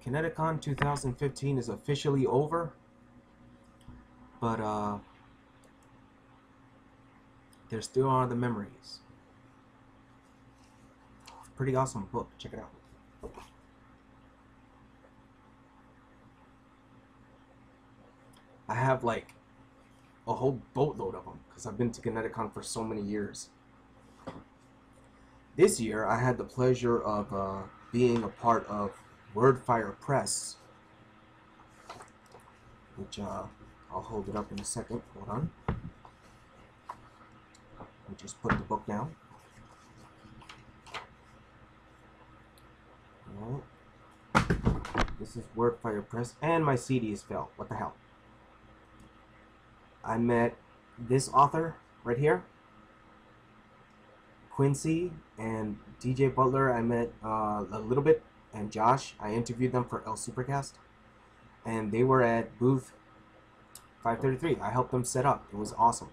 ConnectiCon 2015 is officially over, but there still are the memories. Pretty awesome book. Check it out. I have like a whole boatload of them because I've been to ConnectiCon for so many years. This year, I had the pleasure of being a part of Wordfire Press, which I'll hold it up in a second. Hold on. Let me just put the book down. Alright. This is Wordfire Press, and my CDs fell. What the hell? I met this author right here, Quincy, and DJ Butler. I met a little bit, and Josh. I interviewed them for El Supercast, and they were at booth 533. I helped them set up. It was awesome.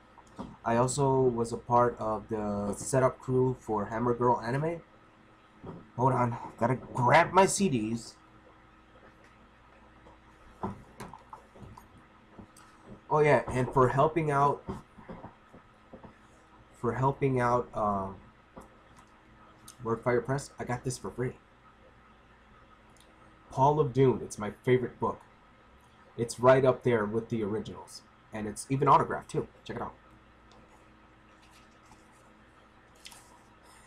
I also was a part of the setup crew for Hammer Girl Anime. Hold on, gotta grab my CDs. Oh yeah, and for helping out Wordfire Press, I got this for free. Paul of Dune. It's my favorite book. It's right up there with the originals, and it's even autographed too. Check it out.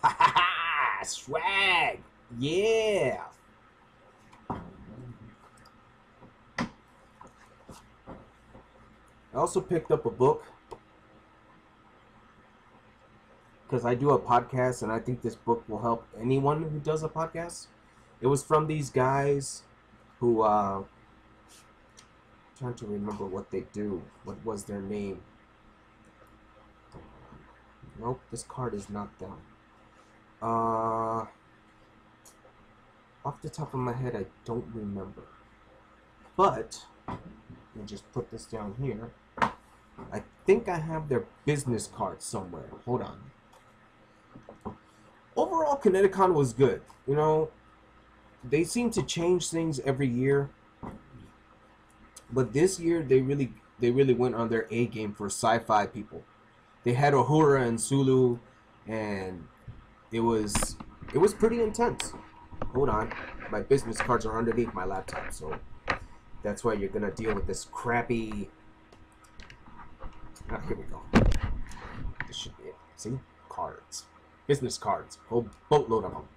Ha ha ha! Swag! Yeah! I also picked up a book because I do a podcast, and I think this book will help anyone who does a podcast. It was from these guys who, trying to remember what they do. What was their name? Nope, this card is not them. Off the top of my head, I don't remember. But, let me just put this down here. I think I have their business card somewhere. Hold on. Overall, ConnectiCon was good. You know, they seem to change things every year. But this year, they really went on their A game for sci-fi people. They had Uhura and Sulu, and it was pretty intense. Hold on, my business cards are underneath my laptop, so that's why you're gonna deal with this crappy. Ah, here we go. This should be it. See, cards, business cards, whole boatload of them.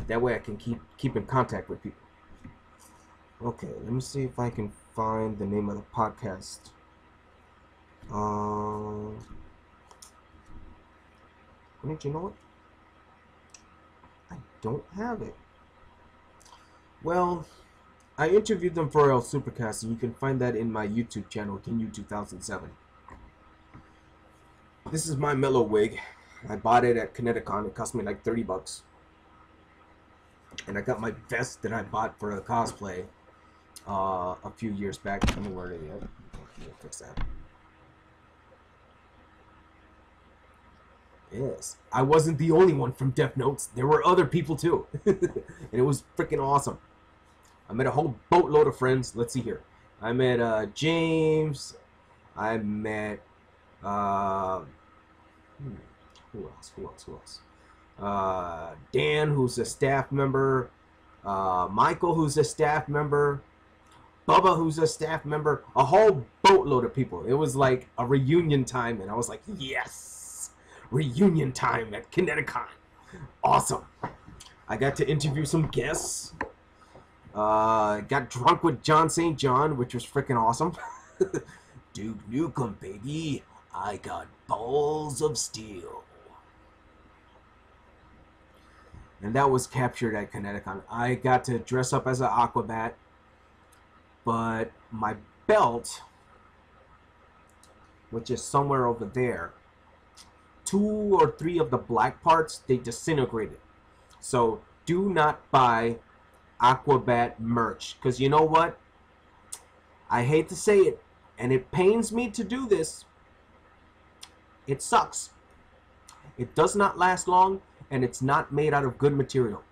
That way I can keep in contact with people. Okay, let me see if I can find the name of the podcast. Did you know what? I don't have it. Well, I interviewed them for El Supercast, and you can find that in my YouTube channel, Kinyu 2007. This is my mellow wig. I bought it at ConnectiCon. It cost me like 30 bucks. And I got my vest that I bought for a cosplay a few years back. I haven't worn it yet. Let me fix that. Yes, I wasn't the only one from Death Notes. There were other people too. And it was freaking awesome. I met a whole boatload of friends. Let's see here. I met James. I met who else? Dan, who's a staff member. Michael, who's a staff member. Bubba, who's a staff member. A whole boatload of people. It was like a reunion time, and I was like, yes! Reunion time at ConnectiCon. Awesome. I got to interview some guests. Got drunk with John St. John, which was freaking awesome. Duke Nukem, baby. I got balls of steel. And that was captured at ConnectiCon. I got to dress up as an Aquabat, but my belt, which is somewhere over there, 2 or 3 of the black parts, they disintegrated. So do not buy Aquabat merch, because you know what? I hate to say it, and it pains me to do this. It sucks. It does not last long, and it's not made out of good material.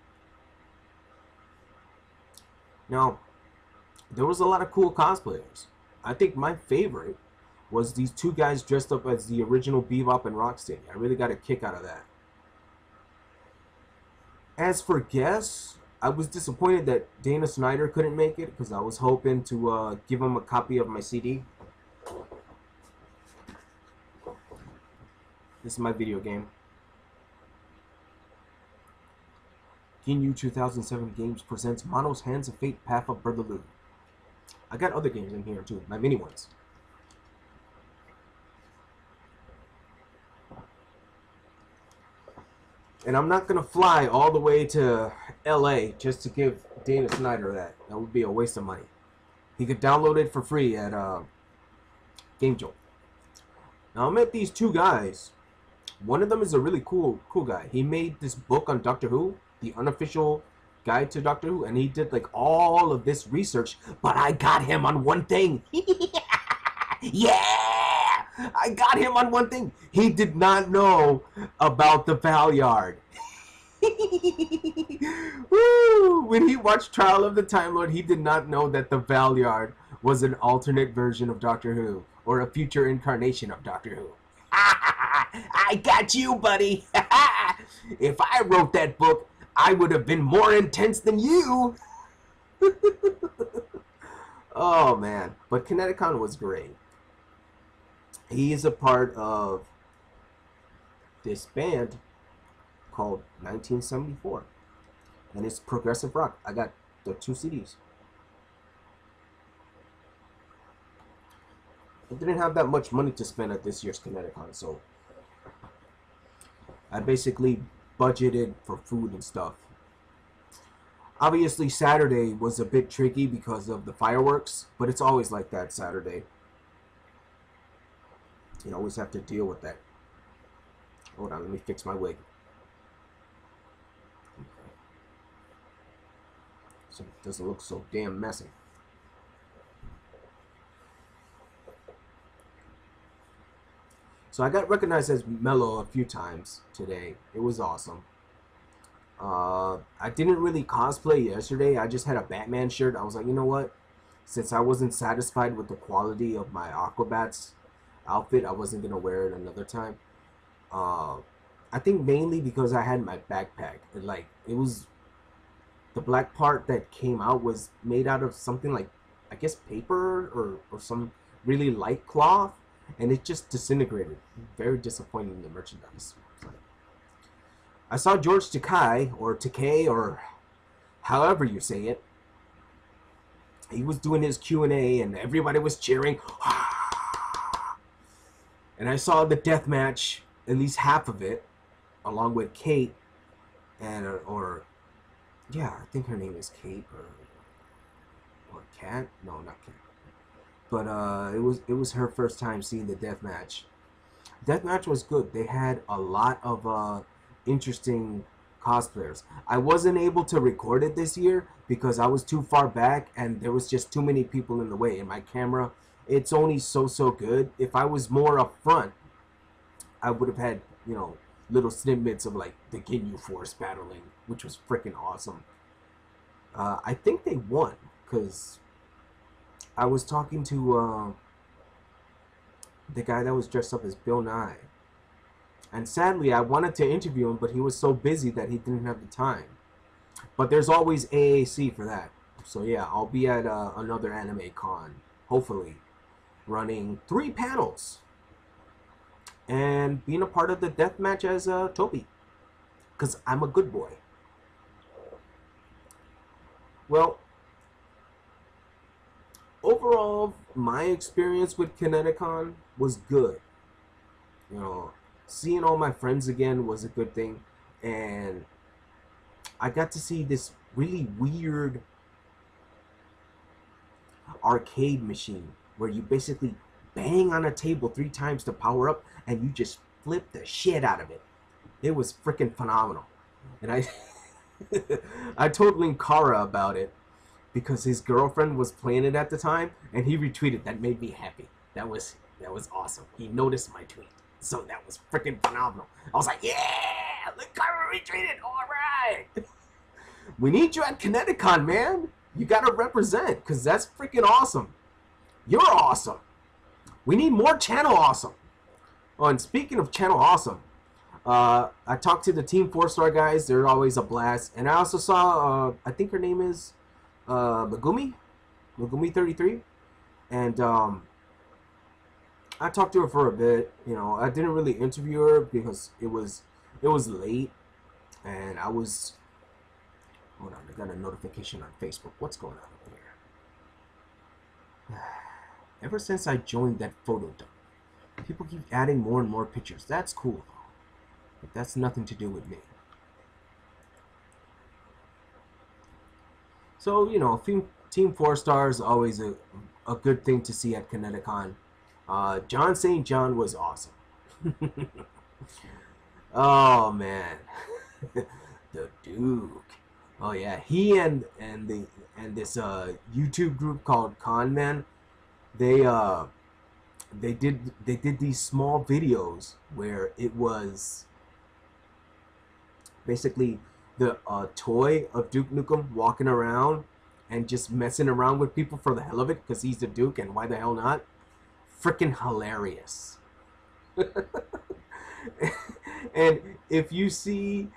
Now, there was a lot of cool cosplayers. I think my favorite was these two guys dressed up as the original Bebop and Rocksteady. I really got a kick out of that. As for guests, I was disappointed that Dana Snyder couldn't make it because I was hoping to give him a copy of my CD. This is my video game. Ginyu 2007 Games presents Mono's Hands of Fate Path of Brotherhood. I got other games in here too, my mini ones. And I'm not going to fly all the way to LA just to give Dana Snyder that. That would be a waste of money. He could download it for free at Game Jolt. Now I met these two guys. One of them is a really cool guy. He made this book on Doctor Who, the unofficial guide to Doctor Who, and he did like all of this research, but I got him on one thing. Yeah! I got him on one thing. He did not know about the Valyard. Woo! When he watched Trial of the Time Lord, he did not know that the Valyard was an alternate version of Doctor Who, or a future incarnation of Doctor Who. I got you, buddy. If I wrote that book, I would have been more intense than you. Oh, man. But ConnectiCon was great. He is a part of this band called 1974. And it's progressive rock. I got the 2 CDs. I didn't have that much money to spend at this year's ConnectiCon, so I basically budgeted for food and stuff. Obviously, Saturday was a bit tricky because of the fireworks, but it's always like that Saturday. You always have to deal with that. Hold on, let me fix my wig. Okay. So it doesn't look so damn messy. So I got recognized as Mello a few times today. It was awesome. I didn't really cosplay yesterday. I just had a Batman shirt. I was like, you know what? Since I wasn't satisfied with the quality of my Aquabats outfit, I wasn't going to wear it another time. I think mainly because I had my backpack. And like, it was... The black part that came out was made out of something like, I guess, paper or some really light cloth. And it just disintegrated. Very disappointing in the merchandise. I saw George Takei, or however you say it. He was doing his Q&A and everybody was cheering. And I saw the death match, at least half of it, along with Kate and yeah, I think her name is Kate or Kat. No, not Kat. But it was her first time seeing the death match. Death match was good. They had a lot of interesting cosplayers. I wasn't able to record it this year because I was too far back and there was just too many people in the way. And my camera, it's only so good. If I was more up front, I would have had, you know, little snippets of like the Ginyu Force battling, which was freaking awesome. I think they won because I was talking to the guy that was dressed up as Bill Nye. And sadly, I wanted to interview him, but he was so busy that he didn't have the time. But there's always AAC for that. So yeah, I'll be at another anime con, hopefully, running 3 panels. And being a part of the deathmatch as Toby. Because I'm a good boy. Well, overall, my experience with ConnectiCon was good. You know, seeing all my friends again was a good thing. And I got to see this really weird arcade machine where you basically bang on a table 3 times to power up and you just flip the shit out of it. It was freaking phenomenal. And I told Linkara about it because his girlfriend was playing it at the time and he retweeted. That made me happy. That was awesome. He noticed my tweet. So that was freaking phenomenal. I was like, yeah, Linkara retweeted. All right. We need you at ConnectiCon, man. You gotta represent, because that's freaking awesome. You're awesome. We need more Channel Awesome. Oh, and speaking of Channel Awesome, I talked to the Team 4-Star guys. They're always a blast. And I also saw, I think her name is Megumi33. And I talked to her for a bit. You know, I didn't really interview her because it was late. And I was... Hold on, I got a notification on Facebook. What's going on over here? Ever since I joined that photo dump, people keep adding more and more pictures. That's cool, though. But that's nothing to do with me. So, you know, Team 4-Star is always a good thing to see at ConetiCon. John St. John was awesome. Oh, man. The Duke. Oh yeah, he and this YouTube group called Con Man, they did these small videos where it was basically the toy of Duke Nukem walking around and just messing around with people for the hell of it because he's the Duke and why the hell not? Freaking hilarious. And if you see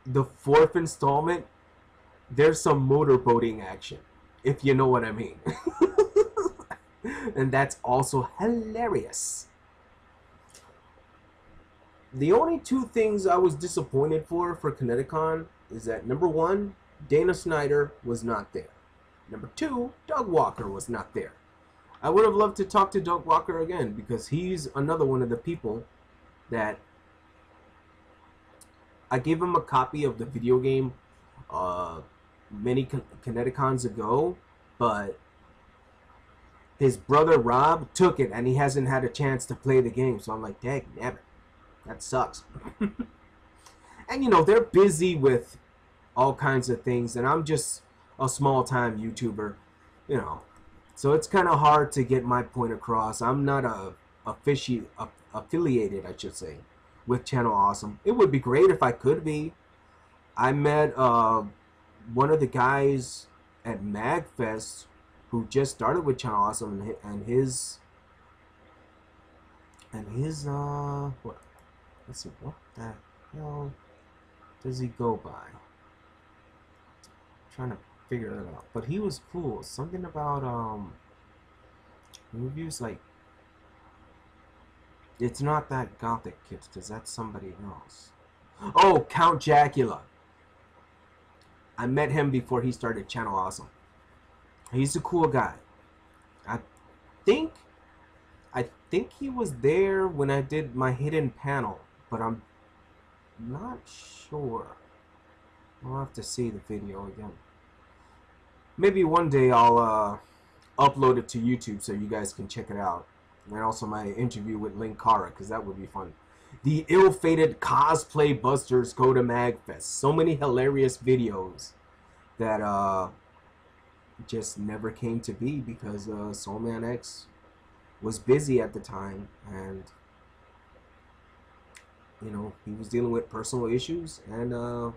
the 4th installment, there's some motorboating action, if you know what I mean. And that's also hilarious. The only 2 things I was disappointed for ConetiCon is that number 1, Dana Snyder was not there. Number 2, Doug Walker was not there. I would have loved to talk to Doug Walker again because he's another one of the people that I gave him a copy of the video game many ConetiCons ago, but his brother Rob took it and he hasn't had a chance to play the game. So I'm like, dang, damn it. That sucks. And you know, they're busy with all kinds of things and I'm just a small-time YouTuber, you know. So it's kind of hard to get my point across. I'm not affiliated, I should say, with Channel Awesome. It would be great if I could be. I met one of the guys at MagFest who just started with Channel Awesome and his what? Let's see, what the hell does he go by? I'm trying to figure it out. But he was cool. Something about reviews like, it's not that Gothic Kids, because that's somebody else. Oh, Count Jacula. I met him before he started Channel Awesome. He's a cool guy. I think he was there when I did my hidden panel, but I'm not sure. I'll have to see the video again. Maybe one day I'll upload it to YouTube so you guys can check it out. And also my interview with Linkara, because that would be fun. The ill-fated cosplay busters go to MagFest. So many hilarious videos that just never came to be because Soulman X was busy at the time, and you know, he was dealing with personal issues, and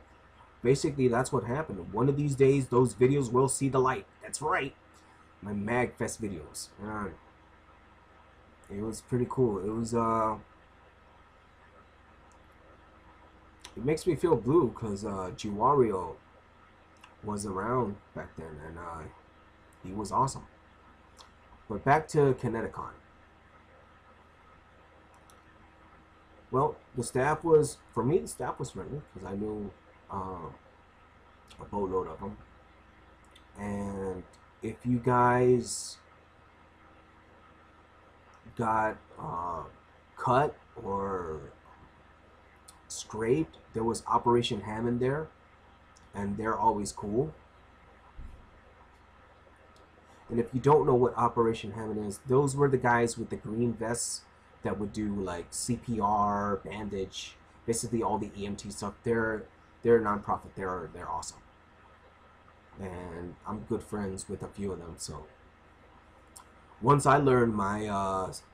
basically that's what happened. One of these days those videos will see the light. That's right, my MagFest videos. It was pretty cool. It was it makes me feel blue because Jiwario was around back then, and he was awesome. But back to ConetiCon. Well, the staff was, for me, the staff was friendly because I knew a boatload of them. And if you guys got cut or scraped, there was Operation Hammond there, and they're always cool. And if you don't know what Operation Hammond is, those were the guys with the green vests that would do like CPR, bandage, basically all the EMT stuff. They're a non-profit. They're awesome, and I'm good friends with a few of them. So once I learn my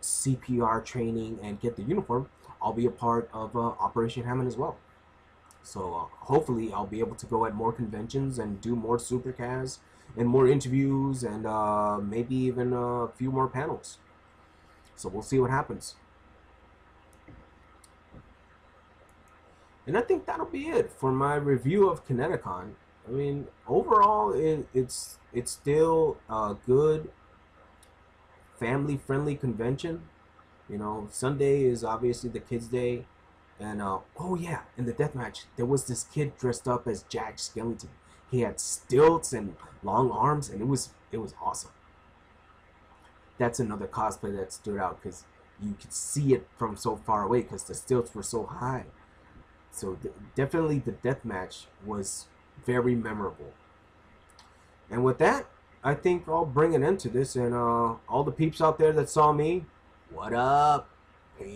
CPR training and get the uniform, I'll be a part of Operation Hammond as well. So hopefully I'll be able to go at more conventions and do more supercasts and more interviews and maybe even a few more panels. So we'll see what happens. And I think that'll be it for my review of CTCon. I mean, overall, it's still a good family-friendly convention. You know, Sunday is obviously the kids' day, and oh yeah, in the deathmatch, there was this kid dressed up as Jack Skellington. He had stilts and long arms, and it was awesome. That's another cosplay that stood out because you could see it from so far away because the stilts were so high. So definitely the deathmatch was very memorable. And with that, I think I'll bring an end to this. And all the peeps out there that saw me, what up? Peace.